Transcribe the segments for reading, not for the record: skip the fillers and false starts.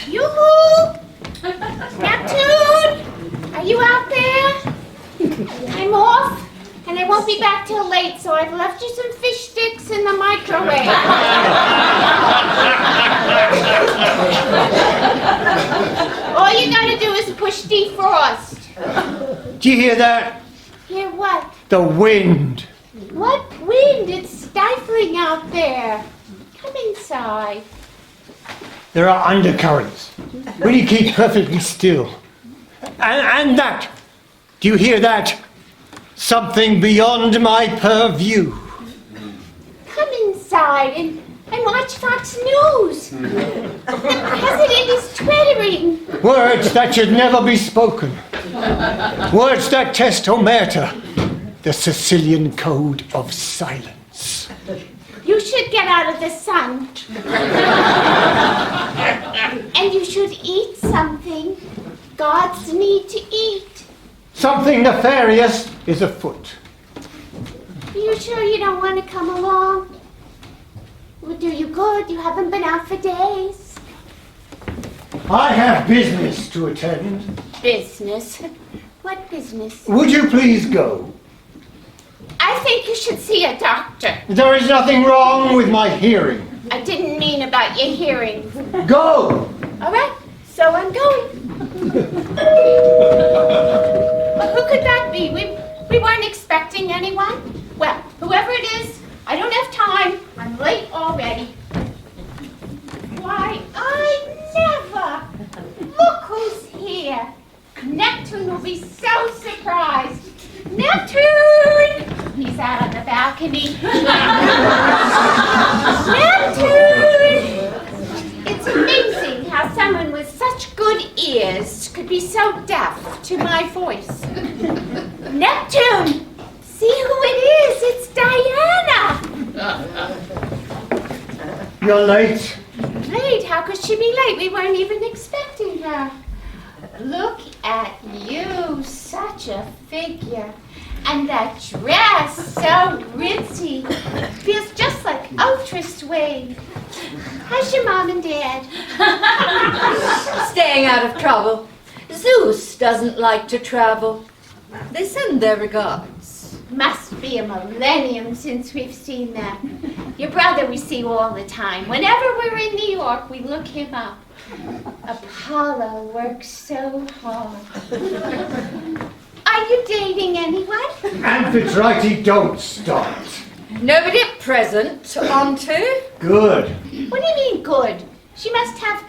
Yoo-hoo! Neptune! Are you out there? I'm off, and I won't be back till late, so I've left you some fish sticks in the microwave. All you gotta do is push defrost. Do you hear that? Hear what? The wind. What wind? It's stifling out there. Come inside. There are undercurrents. Will you keep perfectly still? And that. Do you hear that? Something beyond my purview. Come inside and watch Fox News. The president is twittering. Words that should never be spoken. Words that test omerta, the Sicilian code of silence. You should get out of the sun. And you should eat something. Gods need to eat. Something nefarious is afoot. Are you sure you don't want to come along? It would do you good. You haven't been out for days. I have business to attend. Business? What business? Would you please go? I think you should see a doctor. There is nothing wrong with my hearing. I didn't mean about your hearing. Go! All right, so I'm going. Well, who could that be? We weren't expecting anyone. Well, whoever it is, I don't have time. I'm late already. Why, I never! Look who's here. Neptune will be so surprised. Neptune! He's out on the balcony. Neptune! It's amazing how someone with such good ears could be so deaf to my voice. Neptune! See who it is! It's Diana! You're late. Late? How could she be late? We weren't even expecting her. Look at you, such a figure. And that dress, so ritzy. Feels just like ultra suede. How's your mom and dad? Staying out of trouble. Zeus doesn't like to travel. They send their regards. Must be a millennium since we've seen them. Your brother we see all the time. Whenever we're in New York, we look him up. Apollo works so hard. Are you dating anyone? Amphitrite, don't start. Nobody at present, Auntie? Good. What do you mean good? She must have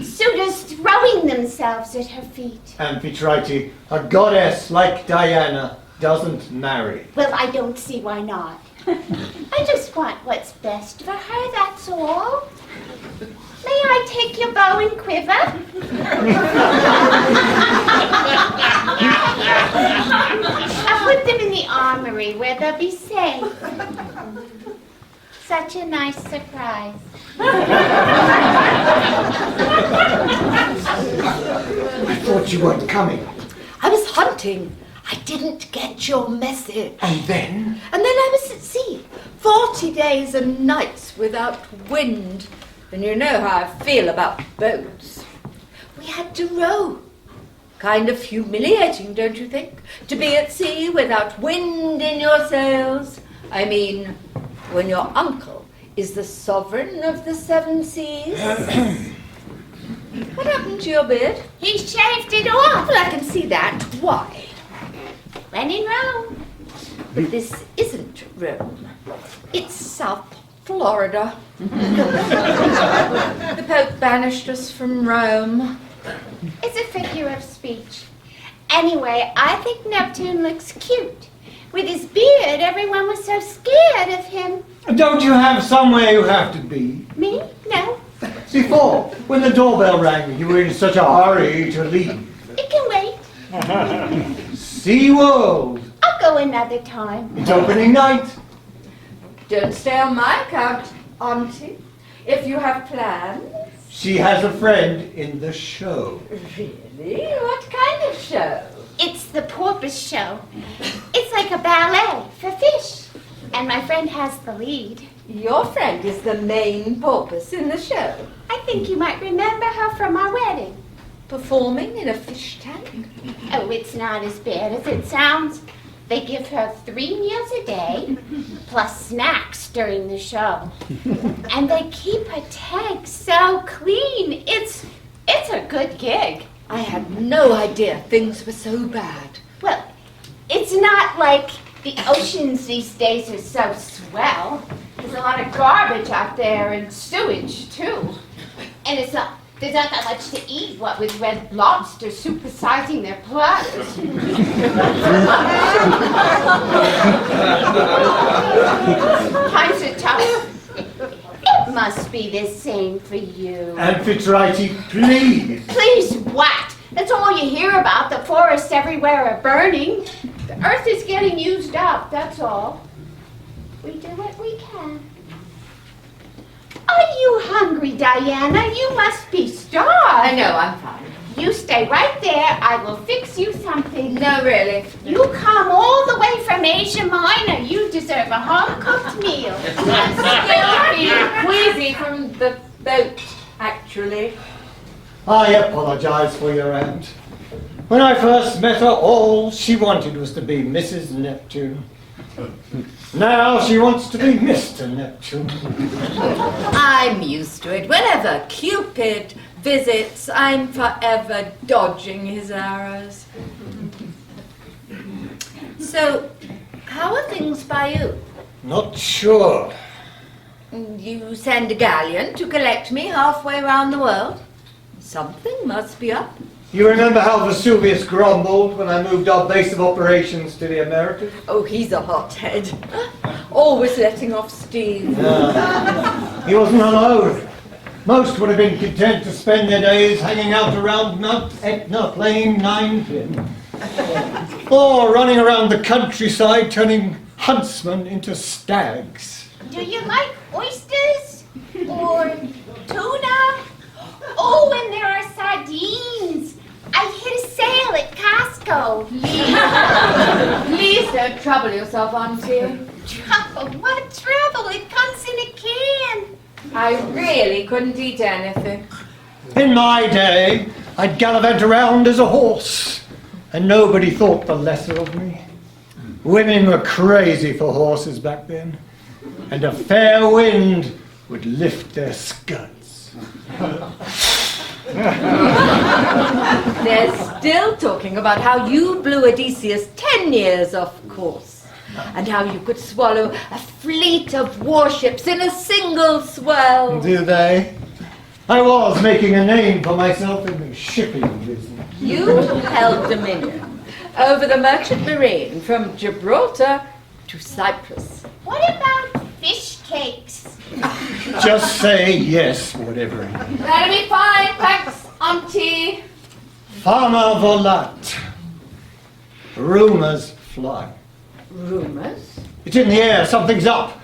suitors throwing themselves at her feet. Amphitrite, a goddess like Diana doesn't marry. Well, I don't see why not. I just want what's best for her, that's all. May I take your bow and quiver? I'll put them in the armory where they'll be safe. Such a nice surprise. I thought you weren't coming. I was hunting. I didn't get your message. And then? And then I was at sea. 40 days and nights without wind. And you know how I feel about boats. We had to row. Kind of humiliating, don't you think? To be at sea without wind in your sails. I mean, when your uncle is the sovereign of the 7 seas. What happened to your beard? He shaved it off. Well, I can see that. Why? When in Rome. But this isn't Rome. It's South Florida. The Pope banished us from Rome. It's a figure of speech. Anyway, I think Neptune looks cute. With his beard, everyone was so scared of him. Don't you have somewhere you have to be? Me? No. Before, when the doorbell rang, you were in such a hurry to leave. It can wait. SeaWorld. I'll go another time. It's opening night. Don't stay on my account, Auntie. If you have plans. She has a friend in the show. Really? What kind of show? It's the porpoise show. It's like a ballet for fish. And my friend has the lead. Your friend is the main porpoise in the show. I think you might remember her from our wedding. Performing in a fish tank? Oh, it's not as bad as it sounds. They give her 3 meals a day, plus snacks during the show. And they keep her tank so clean. It's a good gig. I had no idea things were so bad. Well, it's not like the oceans these days are so swell. There's a lot of garbage out there and sewage, too. And there's not that much to eat, what with red lobsters supersizing their platters. Times are tough. It must be the same for you. Amphitrite, please. Please what? That's all you hear about. The forests everywhere are burning. The earth is getting used up, that's all. We do what we can. Are you hungry, Diana? You must be starved. No, I'm fine. You stay right there. I will fix you something. No, really. You come all the way from Asia Minor. You deserve a home-cooked meal. I'm still feeling queasy from the boat, actually. I apologize for your aunt. When I first met her, all she wanted was to be Mrs. Neptune. Now she wants to be Mr. Neptune. I'm used to it. Whenever Cupid visits, I'm forever dodging his arrows. So, how are things by you? Not sure. You send a galleon to collect me halfway around the world? Something must be up. You remember how Vesuvius grumbled when I moved our base of operations to the Americas? Oh, he's a hothead. Always letting off steam. He wasn't alone. Most would have been content to spend their days hanging out around Mount Etna playing ninepin. Or running around the countryside turning huntsmen into stags. Do you like oysters? Or tuna? Oh, and there are sardines. I hit a sale at Costco. Please don't trouble yourself, Auntie. Trouble? What trouble? It comes in a can. I really couldn't eat anything. In my day, I'd gallivant around as a horse, and nobody thought the lesser of me. Women were crazy for horses back then, and a fair wind would lift their skirts. They're still talking about how you blew Odysseus 10 years off course, and how you could swallow a fleet of warships in a single swell. Do they? I was making a name for myself in the shipping business. You held dominion over the merchant marine from Gibraltar to Cyprus. What about fish cakes? Just say yes, whatever. That'll be fine, thanks, Auntie. Fama volat. Rumors fly. Rumors? It's in the air, something's up.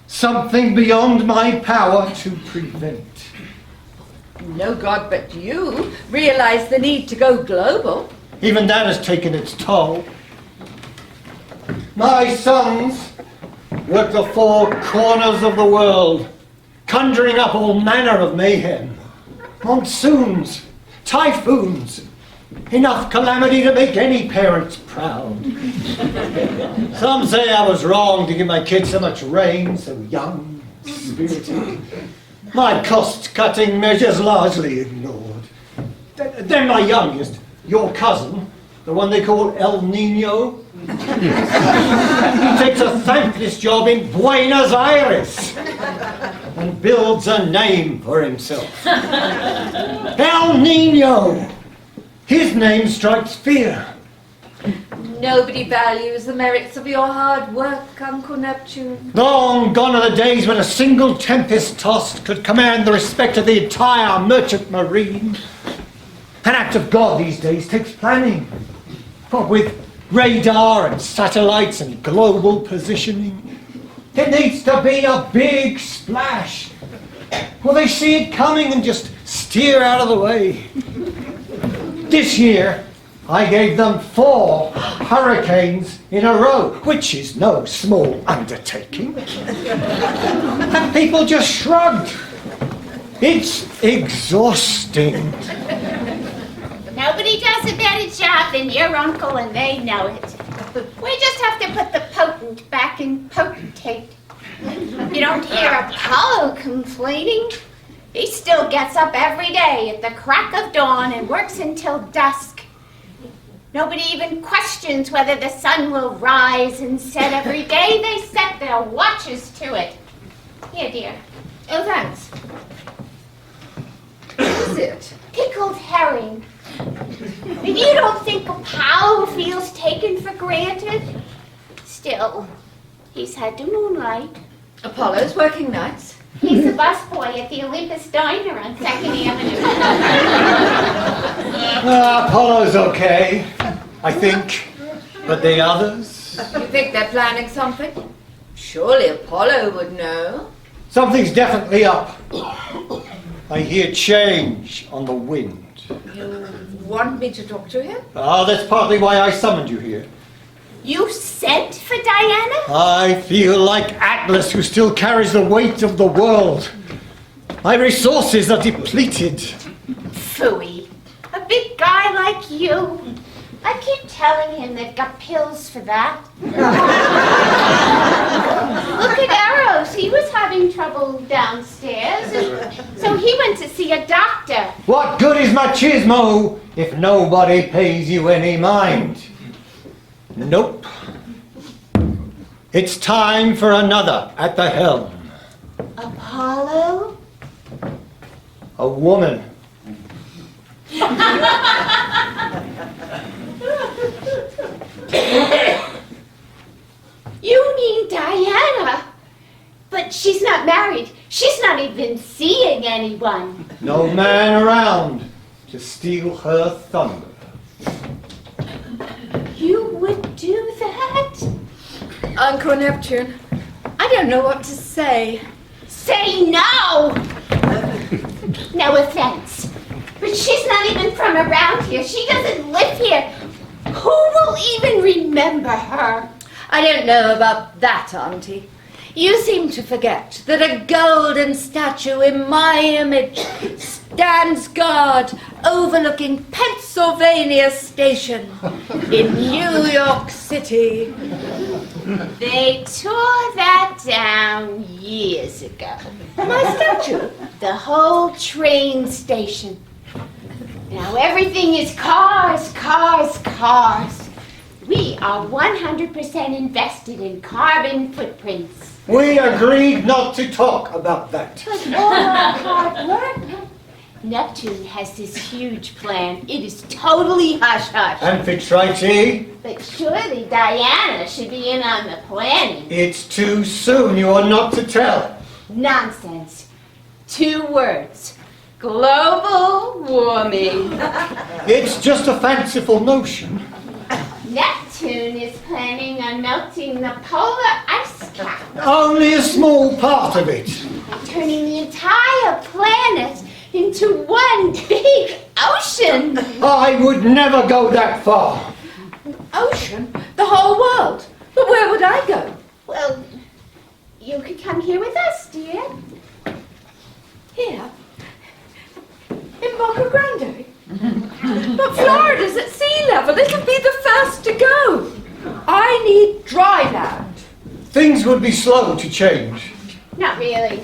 Something beyond my power to prevent. No god but you realize the need to go global. Even that has taken its toll. My sons work the 4 corners of the world, conjuring up all manner of mayhem. Monsoons, typhoons, enough calamity to make any parents proud. Some say I was wrong to give my kids so much rain, so young, spirited. My cost-cutting measures largely ignored. Then my youngest, your cousin, the one they call El Nino, he takes a thankless job in Buenos Aires and builds a name for himself. El Nino! His name strikes fear. Nobody values the merits of your hard work, Uncle Neptune. Long gone are the days when a single tempest tossed could command the respect of the entire merchant marine. An act of God these days takes planning. What with radar and satellites and global positioning, it needs to be a big splash. Well, they see it coming and just steer out of the way. This year, I gave them 4 hurricanes in a row, which is no small undertaking. And people just shrugged. It's exhausting. Nobody does a better job than your uncle, and they know it. We just have to put the potent back in potentate. You don't hear Apollo complaining. He still gets up every day at the crack of dawn and works until dusk. Nobody even questions whether the sun will rise and set every day. They set their watches to it. Here, dear. Oh, thanks. What is it? Pickled herring. You don't think Apollo feels taken for granted? Still, he's had to moonlight. Apollo's working nights. He's a busboy at the Olympus Diner on 2nd Avenue. Apollo's okay, I think. But the others? You think they're planning something? Surely Apollo would know. Something's definitely up. I hear change on the wind. You want me to talk to him? That's partly why I summoned you here. You sent for Diana? I feel like Atlas, who still carries the weight of the world. My resources are depleted. Phooey. A big guy like you. I keep telling him they've got pills for that. Look at Eros. He was having trouble downstairs, and so he went to see a doctor. What good is machismo if nobody pays you any mind? Nope. It's time for another at the helm. Apollo? A woman. You mean Diana? But she's not married. She's not even seeing anyone. No man around to steal her thunder. You would do that? Uncle Neptune, I don't know what to say. Say no! No offense, but she's not even from around here. She doesn't live here. Who will even remember her? I don't know about that, Auntie. You seem to forget that a golden statue in my image stands guard overlooking Pennsylvania Station in New York City. They tore that down years ago. My statue? The whole train station. Now everything is cars, cars, cars. We are 100% invested in carbon footprints. We agreed not to talk about that. But all our hard work. Neptune has this huge plan. It is totally hush-hush. Amphitrite, But surely Diana should be in on the planning. it's too soon. You are not to tell. Nonsense. 2 words. Global warming. It's just a fanciful notion. Neptune is planning on melting the polar ice cap. Only a small part of it. And turning the entire planet into one big ocean. I would never go that far. Ocean? The whole world? But where would I go? Well, you could come here with us, dear. Here? In Boca Grande? But Florida's at sea level. It'll be the first to go. I need dry land. Things would be slow to change. Not really.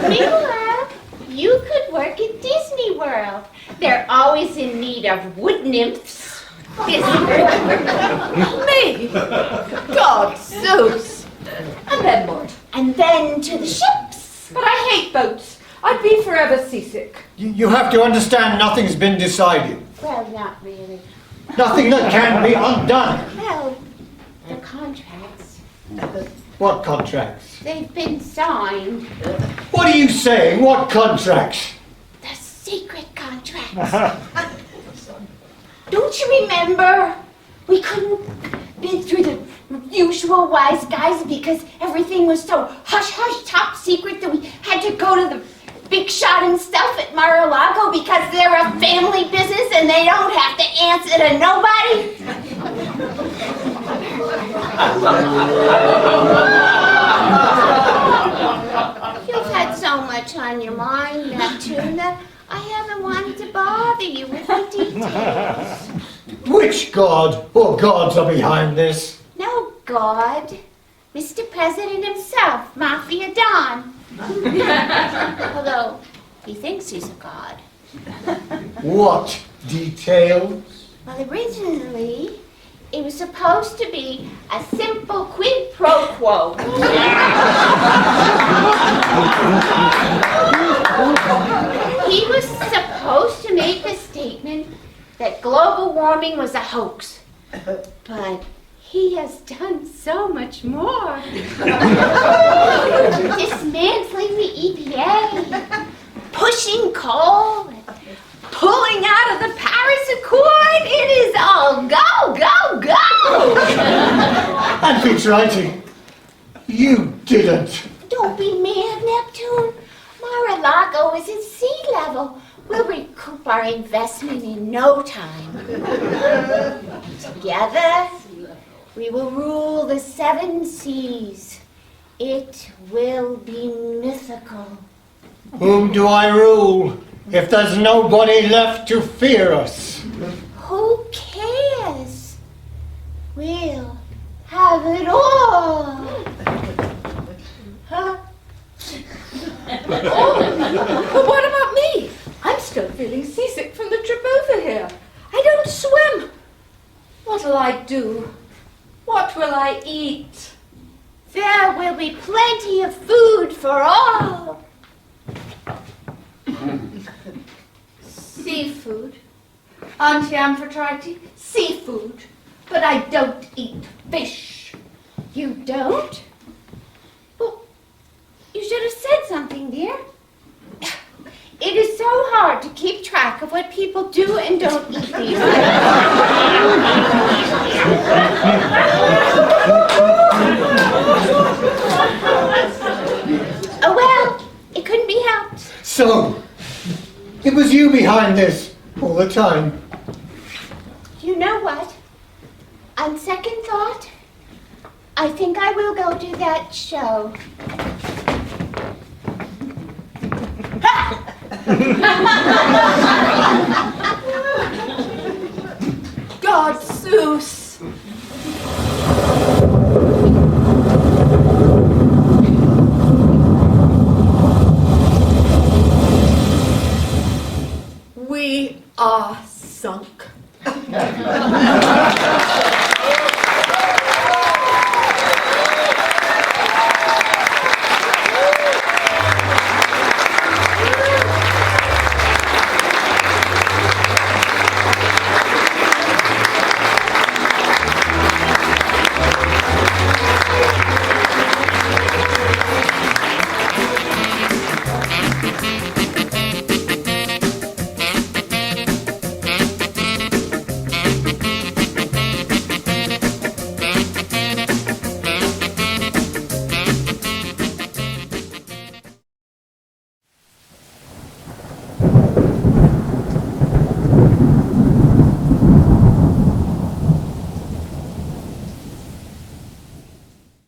Meanwhile, you could work at Disney World. They're always in need of wood nymphs. Me? God, Zeus. And then what? And then to the ships. But I hate boats. I'd be forever seasick. You have to understand nothing's been decided. Well, not really. Nothing that can be undone. Well, the contracts. What contracts? They've been signed. What are you saying? What contracts? The secret contracts. Don't you remember? We couldn't bid through the usual wise guys because everything was so hush-hush top secret that we had to go to the big shot himself at Mar-a-Lago because they're a family business and they don't have to answer to nobody? You've had so much on your mind, Neptune, that I haven't wanted to bother you with the details. Which god or gods are behind this? No God. Mr. President himself, Mafia Don. Although he thinks he's a god. What details? Well, originally, it was supposed to be a simple quid pro quo. He was supposed to make a statement that global warming was a hoax. But he has done so much more. Dismantling the EPA, pushing coal, and pulling out of the Paris Accord. It is all go, go, go! And it's writing. You didn't. Don't be mad, Neptune. Mar-a-Lago is at sea level. We'll recoup our investment in no time. Together, we will rule the 7 seas. It will be mythical. Whom do I rule if there's nobody left to fear us? Who cares? We'll have it all. Huh? But what about me? I'm still feeling seasick from the trip over here. I don't swim. What'll I do? What will I eat? There will be plenty of food for all. Seafood. Auntie Amphitrite, seafood. But I don't eat fish. You don't? Well, you should have said something, dear. It is so hard to keep track of what people do and don't eat these days. Oh well, it couldn't be helped. So, it was you behind this all the time. You know what? On second thought, I think I will go do that show. God, Seuss.